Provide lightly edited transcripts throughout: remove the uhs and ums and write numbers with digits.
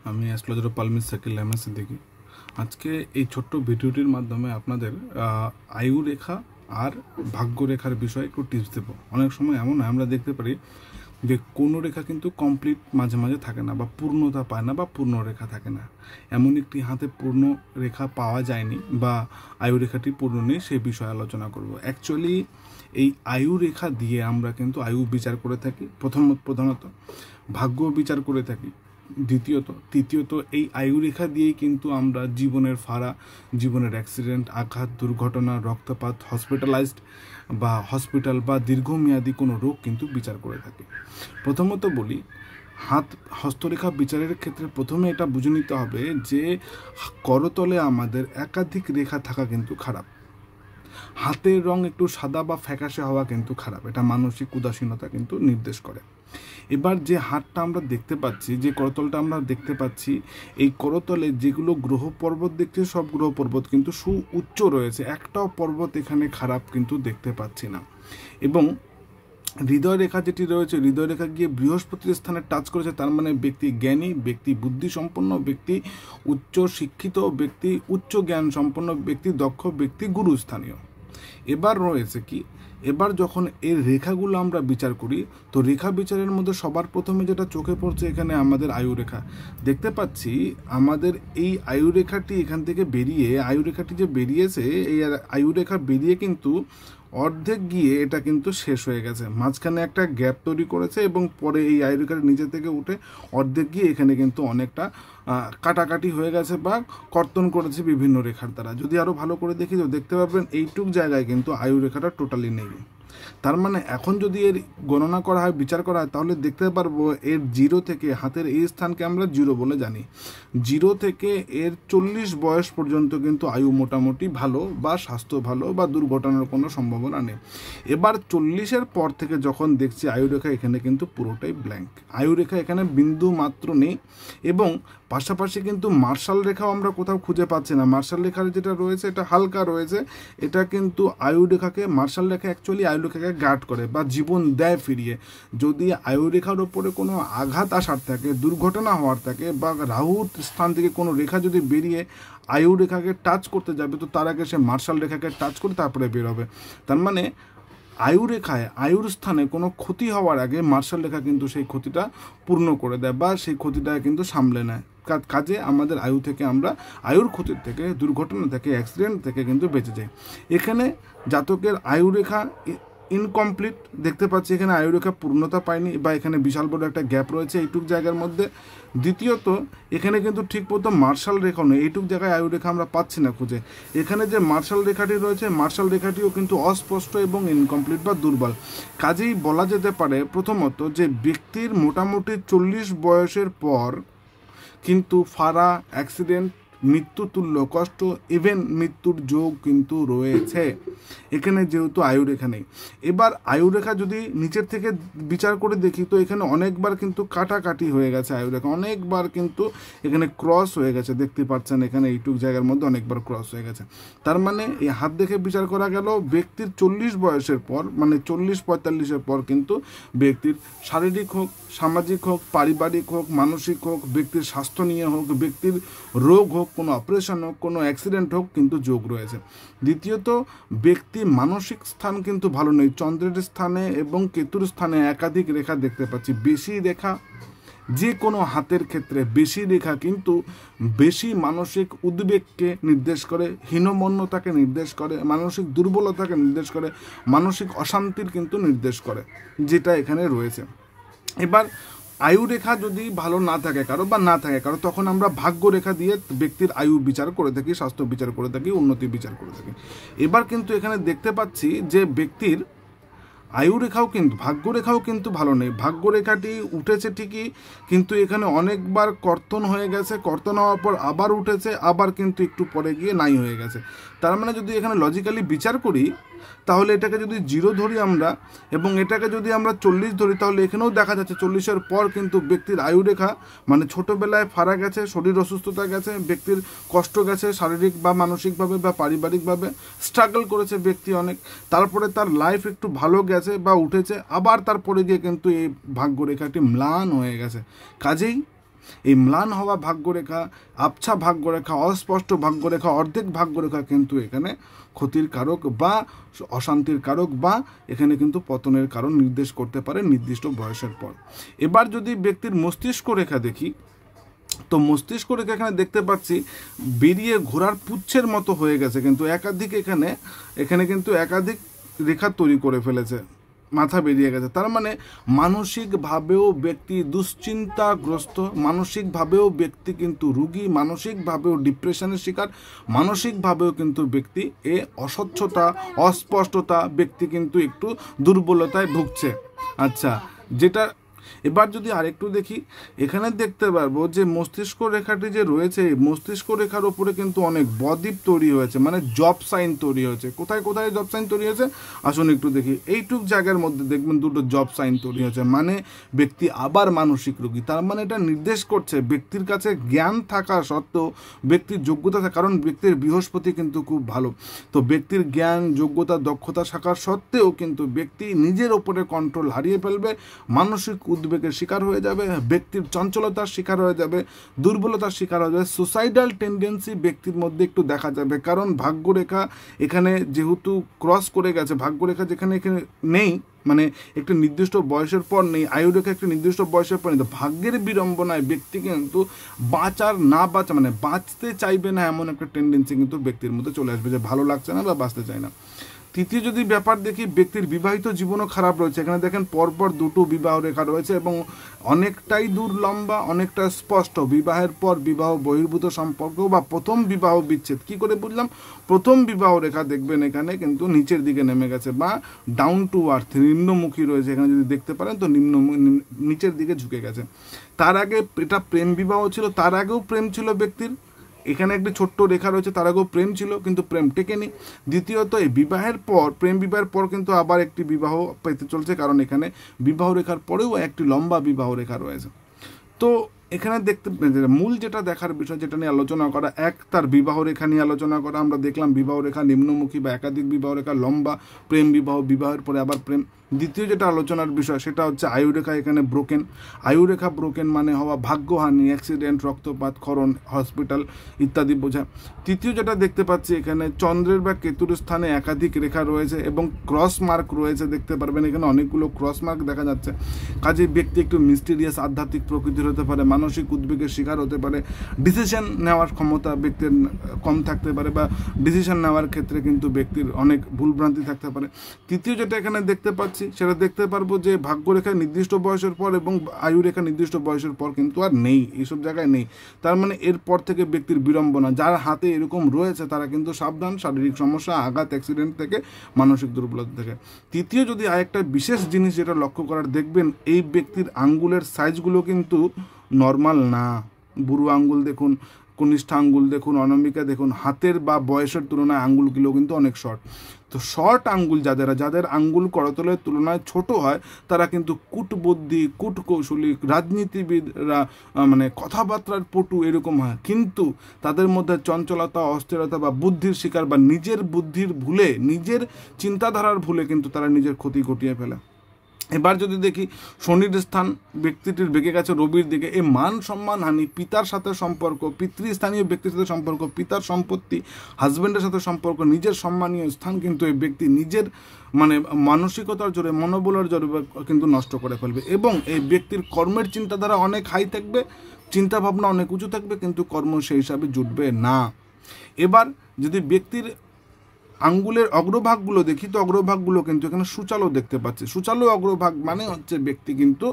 আমি অ্যাস্ট্রোলজার পালমিস সাকিল আহমেদ সিদ্দিকী। আজকে এই ছোট্ট ভিডিওটির মাধ্যমে আপনাদের আয়ু রেখা আর ভাগ্য রেখার বিষয়ে একটু টিপস দেব। অনেক সময় এমন হয় আমরা দেখতে পারি যে কোনো রেখা কিন্তু কমপ্লিট মাঝে মাঝে থাকে না, বা পূর্ণতা পায় না, বা পূর্ণ রেখা থাকে না। এমন একটি হাতে পূর্ণ রেখা পাওয়া যায়নি বা আয়ু রেখাটি পূর্ণ নেই, সেই বিষয়ে আলোচনা করব। অ্যাকচুয়ালি এই আয়ু রেখা দিয়ে আমরা কিন্তু আয়ু বিচার করে থাকি, প্রধানত ভাগ্য বিচার করে থাকি, তৃতীয়ত এই আয়ু রেখা দিয়েই কিন্তু আমরা জীবনের ফাড়া, জীবনের অ্যাক্সিডেন্ট, আঘাত, দুর্ঘটনা, রক্তপাত, হসপিটালাইজড বা হসপিটাল বা দীর্ঘমেয়াদী কোনো রোগ কিন্তু বিচার করে থাকি। প্রথমত বলি, হস্তরেখা বিচারের ক্ষেত্রে প্রথমে এটা বুঝে নিতে হবে যে করতলে আমাদের একাধিক রেখা থাকা কিন্তু খারাপ। হাতের রং একটু সাদা বা ফ্যাকাশে হওয়া কিন্তু খারাপ, এটা মানসিক উদাসীনতা কিন্তু নির্দেশ করে। এবার যে হাতটা আমরা দেখতে পাচ্ছি, যে করতলটা আমরা দেখতে পাচ্ছি, এই করতলে যেগুলো গ্রহ পর্বত দেখছি, সব গ্রহ পর্বত কিন্তু সুউচ্চ রয়েছে, একটাও পর্বত এখানে খারাপ কিন্তু দেখতে পাচ্ছি না। এবং হৃদয় রেখা যেটি রয়েছে, হৃদয় রেখা গিয়ে বৃহস্পতির স্থানে টাচ করেছে, তার মানে ব্যক্তি জ্ঞানী, ব্যক্তি বুদ্ধিসম্পন্ন, ব্যক্তি উচ্চ শিক্ষিত, ব্যক্তি উচ্চ জ্ঞান সম্পন্ন, ব্যক্তি দক্ষ, ব্যক্তি গুরুস্থানীয়। এবার রয়েছে কি, এবার যখন এর রেখাগুলো আমরা বিচার করি, তো রেখা বিচারের মধ্যে সবার প্রথমে যেটা চোখে পড়ছে এখানে আমাদের আয়ু রেখা দেখতে পাচ্ছি। আমাদের এই আয়ু রেখাটি এখান থেকে বেরিয়ে, আয়ু রেখাটি যে বেরিয়েছে, এই আয়ু রেখা বেরিয়ে কিন্তু অর্ধেক গিয়ে এটা কিন্তু শেষ হয়ে গেছে, মাঝখানে একটা গ্যাপ তৈরি করেছে, এবং পরে এই আয়ু রেখার নিচে থেকে উঠে অর্ধেক গিয়ে এখানে কিন্তু অনেকটা কাটাকাটি হয়ে গেছে বা কর্তন করেছে বিভিন্ন রেখার দ্বারা। যদি আরও ভালো করে দেখি তো দেখতে পাবেন এইটুক জায়গায় কিন্তু আয়ু রেখাটা টোটালি নেই। তার মানে এখন যদি এর গণনা করা হয়, বিচার করা হয়, তাহলে দেখতে পারবো এর 0 থেকে, হাতের এই স্থানকে আমরা 0 বলে জানি, 0 থেকে এর 40 বয়স পর্যন্ত কিন্তু আয়ু মোটামুটি ভালো বা স্বাস্থ্য ভালো বা দুর্ঘটনার কোনো সম্ভাবনা নেই। এবার 40-এর পর থেকে যখন দেখছি আয়ু রেখা এখানে কিন্তু পুরোটাই ব্ল্যাঙ্ক, আয়ু রেখা এখানে বিন্দু মাত্র নেই। এবং পাশাপাশি কিন্তু মার্শাল রেখাও আমরা কোথাও খুঁজে পাচ্ছি না। মার্শাল রেখার যেটা রয়েছে এটা হালকা রয়েছে, এটা কিন্তু আয়ু রেখাকে, মার্শাল রেখা অ্যাকচুয়ালি আয়ু রেখাকে গার্ড করে বা জীবন দেয় ফিরিয়ে। যদি আয়ু রেখার ওপরে কোনো আঘাত আসার থাকে, দুর্ঘটনা হওয়ার থাকে, বা রাহুর স্থান থেকে কোনো রেখা যদি বেরিয়ে আয়ু রেখাকে টাচ করতে যাবে, তো তার আগে সে মার্শাল রেখাকে টাচ করে তারপরে বের হবে। তার মানে আয়ু রেখায়, আয়ুর স্থানে কোনো ক্ষতি হওয়ার আগে মার্শাল রেখা কিন্তু সেই ক্ষতিটা পূর্ণ করে দেয় বা সেই ক্ষতিটা কিন্তু সামলে নেয়। কাজে আমাদের আয়ু থেকে, আমরা আয়ুর ক্ষতির থেকে, দুর্ঘটনা থেকে, অ্যাক্সিডেন্ট থেকে কিন্তু বেঁচে যাই। এখানে জাতকের আয়ু রেখা ইনকমপ্লিট দেখতে পাচ্ছি, এখানে আয়ু রেখা পূর্ণতা পায়নি বা এখানে বিশাল বড় একটা গ্যাপ রয়েছে এইটুক জায়গার মধ্যে। দ্বিতীয়ত, এখানে কিন্তু ঠিক মতো মার্শাল রেখাও নেই, এইটুক জায়গায় আয়ু রেখা আমরা পাচ্ছি না খুঁজে। এখানে যে মার্শাল রেখাটি রয়েছে, মার্শাল রেখাটিও কিন্তু অস্পষ্ট এবং ইনকমপ্লিট বা দুর্বল। কাজেই বলা যেতে পারে প্রথমত যে ব্যক্তির মোটামুটি 40 বয়সের পর কিন্তু ফাড়া, অ্যাক্সিডেন্ট, মৃত্যুতুল্য কষ্ট, ইভেন মৃত্যুর যোগ কিন্তু রয়েছে এখানে, যেহেতু আয়ু রেখা নেই। এবার আয়ু রেখা যদি নিচের থেকে বিচার করে দেখি, তো এখানে অনেকবার কিন্তু কাটাকাটি হয়ে গেছে আয়ু রেখা, অনেকবার কিন্তু এখানে ক্রস হয়ে গেছে, দেখতে পাচ্ছেন এখানে এইটুক জায়গার মধ্যে অনেকবার ক্রস হয়ে গেছে। তার মানে এই হাত দেখে বিচার করা গেল ব্যক্তির 40 বয়সের পর, মানে 40-45-এর পর কিন্তু ব্যক্তির শারীরিক হোক, সামাজিক হোক, পারিবারিক হোক, মানসিক হোক, ব্যক্তির স্বাস্থ্য নিয়ে হোক, ব্যক্তির রোগ হোক, কোনো অপারেশন হোক, কোনো অ্যাক্সিডেন্ট হোক, কিন্তু যোগ রয়েছে। দ্বিতীয়ত, ব্যক্তি মানসিক স্থান কিন্তু ভালো নেই, চন্দ্রের স্থানে এবং কেতুর স্থানে একাধিক রেখা দেখতে পাচ্ছি। বেশি রেখা, যে কোনো হাতের ক্ষেত্রে বেশি রেখা কিন্তু বেশি মানসিক উদ্বেগকে নির্দেশ করে, হীনমন্যতাকে নির্দেশ করে, মানসিক দুর্বলতাকে নির্দেশ করে, মানসিক অশান্তির কিন্তু নির্দেশ করে, যেটা এখানে রয়েছে। এবার আয়ু রেখা যদি ভালো না থাকে কারো বা না থাকে কারো, তখন আমরা ভাগ্য রেখা দিয়ে ব্যক্তির আয়ু বিচার করে থাকি, স্বাস্থ্য বিচার করে থাকি, উন্নতি বিচার করে থাকি। এবার কিন্তু এখানে দেখতে পাচ্ছি যে ব্যক্তির আয়ু রেখাও কিন্তু, ভাগ্য রেখাও কিন্তু ভালো নেই। ভাগ্য রেখাটি উঠেছে ঠিকই, কিন্তু এখানে অনেকবার কর্তন হয়ে গেছে, কর্তন হওয়ার পর আবার উঠেছে, আবার কিন্তু একটু পরে গিয়ে নাই হয়ে গেছে। তার মানে যদি এখানে লজিক্যালি বিচার করি, তাহলে এটাকে যদি 0 ধরি আমরা এবং এটাকে যদি আমরা 40 ধরি, তাহলে এখানেও দেখা যাচ্ছে 40-এর পর কিন্তু ব্যক্তির আয়ু রেখা, মানে ছোটোবেলায় ফাড়া গেছে, শরীর অসুস্থতা গেছে, ব্যক্তির কষ্ট গেছে, শারীরিক বা মানসিকভাবে বা পারিবারিকভাবে স্ট্রাগল করেছে ব্যক্তি অনেক, তারপরে তার লাইফ একটু ভালো গেছে বা উঠেছে, আবার তারপরে গিয়ে কিন্তু এই ভাগ্য রেখাটি ম্লান হয়ে গেছে। কাজেই এই ম্লান হওয়া ভাগ্যরেখা, আবছা ভাগ্যরেখা, অস্পষ্ট ভাগ্যরেখা, অর্ধেক ভাগ্যরেখা কিন্তু এখানে ক্ষতির কারক বা অশান্তির কারক বা এখানে কিন্তু পতনের কারণ নির্দেশ করতে পারে নির্দিষ্ট বয়সের পর। এবার যদি ব্যক্তির মস্তিষ্ক রেখা দেখি, তো মস্তিষ্ক রেখা এখানে দেখতে পাচ্ছি বেরিয়ে ঘোড়ার পুচ্ছের মতো হয়ে গেছে, কিন্তু একাধিক এখানে কিন্তু একাধিক রেখা তৈরি করে ফেলেছে, মাথা বেরিয়ে গেছে। তার মানে মানসিকভাবেও ব্যক্তি দুশ্চিন্তাগ্রস্ত, মানসিকভাবেও ব্যক্তি কিন্তু রুগী, মানসিকভাবেও ডিপ্রেশনের শিকার, মানসিকভাবেও কিন্তু ব্যক্তি এ অস্বচ্ছতা, অস্পষ্টতা, ব্যক্তি কিন্তু একটু দুর্বলতায় ভুগছে। আচ্ছা, যেটা এবার যদি আরেকটু দেখি, এখানে দেখতে পারবো যে মস্তিষ্ক রেখাটি যে রয়েছে, মস্তিষ্ক রেখার উপরে কিন্তু অনেক বদ্বীপ তৈরি হয়েছে, মানে জব সাইন তৈরি হয়েছে। কোথায় কোথায় জব সাইন তৈরি হয়েছে আসুন একটু দেখি। এইটুক জায়গার মধ্যে দেখবেন দুটো জব সাইন তৈরি হয়েছে, মানে ব্যক্তি আবার মানসিক রোগী। তার মানে এটা নির্দেশ করছে ব্যক্তির কাছে জ্ঞান থাকা সত্ত্বেও, ব্যক্তির যোগ্যতা থাকা, কারণ ব্যক্তির বৃহস্পতি কিন্তু খুব ভালো, তো ব্যক্তির জ্ঞান, যোগ্যতা, দক্ষতা থাকার সত্ত্বেও কিন্তু ব্যক্তি নিজের ওপরে কন্ট্রোল হারিয়ে ফেলবে, মানসিক উদ্বেগের শিকার হয়ে যাবে, ব্যক্তির চঞ্চলতার শিকার হয়ে যাবে, দুর্বলতার শিকার হয়ে যাবে, সুসাইডাল টেন্ডেন্সি ব্যক্তির মধ্যে একটু দেখা যাবে। কারণ ভাগ্যরেখা এখানে যেহেতু ক্রস করে গেছে, ভাগ্যরেখা যেখানে এখানে নেই, মানে একটা নির্দিষ্ট বয়সের পর নেই, আয়ুরেখা একটা নির্দিষ্ট বয়সের পর নেই, তো ভাগ্যের বিড়ম্বনায় ব্যক্তি কিন্তু মানে বাঁচতে চাইবে না, এমন একটা টেন্ডেন্সি কিন্তু ব্যক্তির মধ্যে চলে আসবে, যে ভালো লাগছে না বা বাঁচতে চায় না। তৃতীয় যদি ব্যাপার দেখি, ব্যক্তির বিবাহিত জীবনও খারাপ রয়েছে। এখানে দেখেন পরপর দুটো বিবাহ রেখা রয়েছে এবং অনেকটাই দূর লম্বা, অনেকটা স্পষ্ট। বিবাহের পর বিবাহ বহির্ভূত সম্পর্ক বা প্রথম বিবাহ বিচ্ছেদ, কি করে বুঝলাম? প্রথম বিবাহ রেখা দেখবেন এখানে কিন্তু নিচের দিকে নেমে গেছে বা ডাউন টু আর্থ, নিম্নমুখী রয়েছে। এখানে যদি দেখতে পারেন তো নিচের দিকে ঝুঁকে গেছে। তার আগে এটা প্রেম বিবাহ ছিল, তার আগেও প্রেম ছিল ব্যক্তির, এখানে একটি ছোট্ট রেখা রয়েছে, তার আগেও প্রেম ছিল কিন্তু প্রেম টেকেনি। দ্বিতীয়ত এই বিবাহের পর, প্রেম বিবাহের পর কিন্তু আবার একটি বিবাহ পেতে চলছে, কারণ এখানে বিবাহ রেখার পরেও একটি লম্বা বিবাহ রেখা রয়েছে। তো এখানে দেখতে মূল যেটা দেখার বিষয়, যেটা নিয়ে আলোচনা করা, এক তার বিবাহ রেখা নিয়ে আলোচনা করা। আমরা দেখলাম বিবাহ রেখা নিম্নমুখী বা একাধিক বিবাহ রেখা, লম্বা, প্রেম বিবাহ, বিবাহের পরে আবার প্রেম। দ্বিতীয় যেটা আলোচনার বিষয় সেটা হচ্ছে আয়ুরেখা এখানে ব্রোকেন। আয়ুরেখা ব্রোকেন মানে হওয়া ভাগ্যহানি, অ্যাক্সিডেন্ট, রক্তপাত, ক্ষরণ, হসপিটাল ইত্যাদি বোঝায়। তৃতীয় যেটা দেখতে পাচ্ছি, এখানে চন্দ্রের বা কেতুর স্থানে একাধিক রেখা রয়েছে এবং ক্রস মার্ক রয়েছে, দেখতে পারবেন এখানে অনেকগুলো ক্রস মার্ক দেখা যাচ্ছে। কাজে ব্যক্তি একটু মিস্টিরিয়াস, আধ্যাত্মিক প্রকৃতির হতে পারে, মানসিক উদ্বেগের শিকার হতে পারে, ডিসিশন নেওয়ার ক্ষমতা ব্যক্তির কম থাকতে পারে বা ডিসিশন নেওয়ার ক্ষেত্রে কিন্তু ব্যক্তির অনেক ভুলভ্রান্তি থাকতে পারে। তৃতীয় যেটা এখানে দেখতে পাচ্ছি সেটা দেখতে পারবো যে ভাগ্যরেখা নির্দিষ্ট বয়সের পর এবং আয়ুরেখা নির্দিষ্ট বয়সের পর কিন্তু আর নেই, এইসব জায়গায় নেই। তার মানে এরপর থেকে ব্যক্তির বিড়ম্বনা, যার হাতে এরকম রয়েছে তারা কিন্তু সাবধান, শারীরিক সমস্যা, আঘাত, অ্যাক্সিডেন্ট থেকে, মানসিক দুর্বলতা থেকে। তৃতীয় যদি আরেকটা বিশেষ জিনিস যেটা লক্ষ্য করার, দেখবেন এই ব্যক্তির আঙ্গুলের সাইজগুলো কিন্তু নর্মাল না। বুড়ো আঙ্গুল দেখুন, কনিষ্ঠ আঙ্গুল দেখুন, অনামিকা দেখুন, হাতের বা বয়সের তুলনায় আঙ্গুলগুলো কিন্তু অনেক শর্ট। তো শর্ট আঙ্গুল যাদের আঙ্গুল করতলের তুলনায় ছোট হয়, তারা কিন্তু কূটবুদ্ধি, কূটকৌশলী, রাজনীতিবিদরা, মানে কথাবার্তার পটু এরকম হয়, কিন্তু তাদের মধ্যে চঞ্চলতা, অস্থিরতা বা বুদ্ধির শিকার বা নিজের বুদ্ধির ভুলে, নিজের চিন্তাধারার ভুলে কিন্তু তারা নিজের ক্ষতি ঘটিয়ে ফেলে। এবার যদি দেখি শনির স্থান ব্যক্তিটির বেঁকে গেছে রবির দিকে, এই মান সম্মান হানি, পিতার সাথে সম্পর্ক, পিতৃস্থানীয় ব্যক্তির সাথে সম্পর্ক, পিতার সম্পত্তি, হাজব্যান্ডের সাথে সম্পর্ক, নিজের সম্মানীয় স্থান কিন্তু এই ব্যক্তি নিজের মানে মানসিকতার জোরে, মনোবলের জোরে কিন্তু নষ্ট করে ফেলবে। এবং এই ব্যক্তির কর্মের চিন্তাধারা অনেক হাই থাকবে, চিন্তাভাবনা অনেক উঁচু থাকবে, কিন্তু কর্ম সেই হিসাবে জুটবে না। এবার যদি ব্যক্তির আঙ্গুলের অগ্রভাগগুলো দেখি, তো অগ্রভাগগুলো কিন্তু এখানে সুচালো দেখতে পাচ্ছি। সুচালো অগ্রভাগ মানে হচ্ছে ব্যক্তি কিন্তু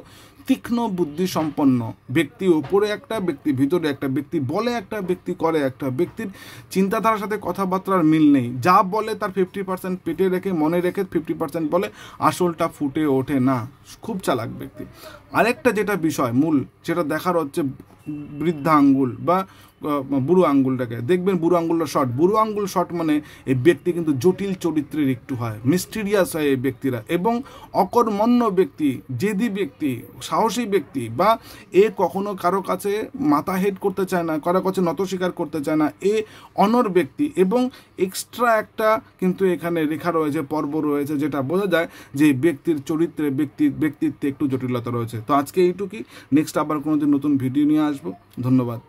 তীক্ষ্ণ বুদ্ধি সম্পন্ন ব্যক্তি, ওপরে একটা ব্যক্তি, ভিতরে একটা ব্যক্তি, বলে একটা ব্যক্তি, করে একটা ব্যক্তির চিন্তাধারার সাথে কথাবার্তার মিল নেই। যা বলে তার 50% পেটে রেখে, মনে রেখে 50% বলে, আসলটা ফুটে ওঠে না। খুব চালাক ব্যক্তি। আরেকটা যেটা বিষয় মূল যেটা দেখার হচ্ছে বৃদ্ধা আঙ্গুল বা বুড়ো আঙ্গুলটাকে দেখবেন, বুড়ো আঙ্গুলটা শর্ট। বুড়ো আঙ্গুল শর্ট মানে এই ব্যক্তি কিন্তু জটিল চরিত্রের একটু হয়, মিস্টিরিয়াস হয় এই ব্যক্তিরা, এবং অকর্মণ্য ব্যক্তি, জেদি ব্যক্তি, সাহসী ব্যক্তি, বা এ কখনো কারো কাছে মাথা হেড করতে চায় না, কারো কাছে নত স্বীকার করতে চায় না, এ অনর ব্যক্তি। এবং এক্সট্রা একটা কিন্তু এখানে রেখা রয়েছে, পর্ব রয়েছে, যেটা বোঝা যায় যে ব্যক্তির চরিত্রে, ব্যক্তিত্বে একটু জটিলতা রয়েছে। তো আজকে এইটুকুই, নেক্সট আবার কোনোদিন নতুন ভিডিও নিয়ে আসবো। ধন্যবাদ।